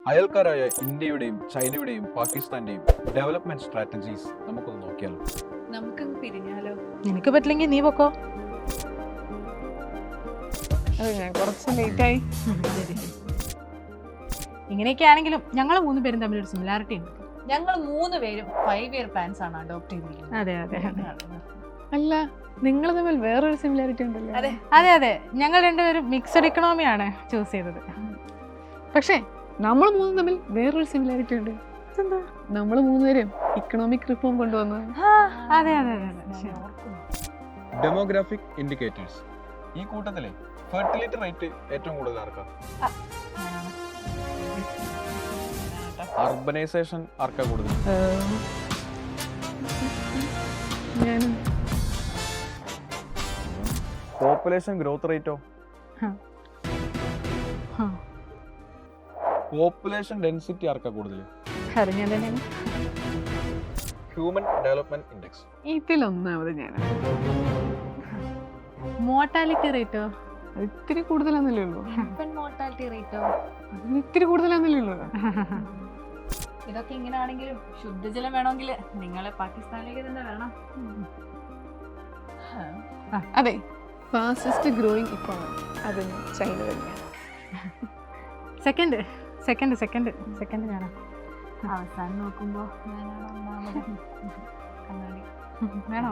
അയൽക്കാരായ ഇന്ത്യയുടെയും ചൈനയുടെയും പാകിസ്ഥാന്റെയും development strategies നമുക്കൊന്ന് നോക്കിയാലോ? നമുക്കങ്ങ് പിരിഞ്ഞാലോ? നിനക്ക് പറ്റില്ലെങ്കിൽ നീ പൊക്കോ. ഞാൻ കുറച്ച് ലേറ്റായി. ഇങ്ങനെയൊക്കെ ആണെങ്കിലും ഞങ്ങൾ 3 പേരും തമ്മിൽ ഒരു സിമിലാരിറ്റി ഉണ്ട്. ഞങ്ങൾ 3 പേരും 5 ഇയർ പ്ലാൻസ് ആണ് അഡോപ്റ്റ് ചെയ്തിരിക്കുന്നത്. അതെ അതെ അല്ല, നിങ്ങൾ തമ്മിൽ വേറൊരു സിമിലാരിറ്റി ഉണ്ടല്ലോ. അതെ അതെ അതെ ഞങ്ങൾ രണ്ടുപേരും മിക്സഡ് ഇക്കണോമിയാണ് ചൂസ് ചെയ്തത്. പക്ഷേ നമ്മൾ 3 തമ്മിൽ വേറൊരു സിമിലാരിറ്റി ഉണ്ട്. നമ്മൾ 3 പേരും ഇക്കണോമിക് റിഫോം കൊണ്ടുവന്നത്. അതെ അതെ അതെ ഡെമോഗ്രാഫിക് ഇൻഡിക്കേറ്റേഴ്സ്. ഈ കൂട്ടത്തിലെ ഫെർട്ടിലിറ്റി റേറ്റ് ഏറ്റവും കൂടുതൽ ആർക്കാ? അർബനൈസേഷൻ ആർക്കാ കൂടുതൽ? ഞാനും. പോപ്പുലേഷൻ ഗ്രോത്ത് റേറ്റോ? പോപ്പുലേഷൻ ഡെൻസിറ്റി ആർക്കാ കൂടുതൽ? അറിഞ്ഞാൽ തന്നെയാണ്. Human development index. ഇതിലൊന്നാമത് ഞാൻ. മോർട്ടാലിറ്റി റേറ്റോ? ഇത്തിരി കൂടുതലാന്നല്ലേ ഉള്ളൂ. മോർട്ടാലിറ്റി റേറ്റോ? ഇത്തിരി കൂടുതലാന്നല്ലേ ഉള്ളൂ. ഇതൊക്കെ ഇങ്ങനെയാണെങ്കിലും ശുദ്ധജലം വേണമെങ്കിൽ നിങ്ങളെ പാകിസ്ഥാനിലേക്ക് തന്നെ വേണം. അതെ, ഫാസ്റ്റസ്റ്റ് ഗ്രോയിങ് ഇക്കോണമി അത് ചൈന തന്നെയാണ്. സെക്കൻഡ് ഞാനാ. അവസാനം നോക്കുമ്പോ ഞാനാണ് ഒന്നാമത്. കണ്ണാടി വേണോ?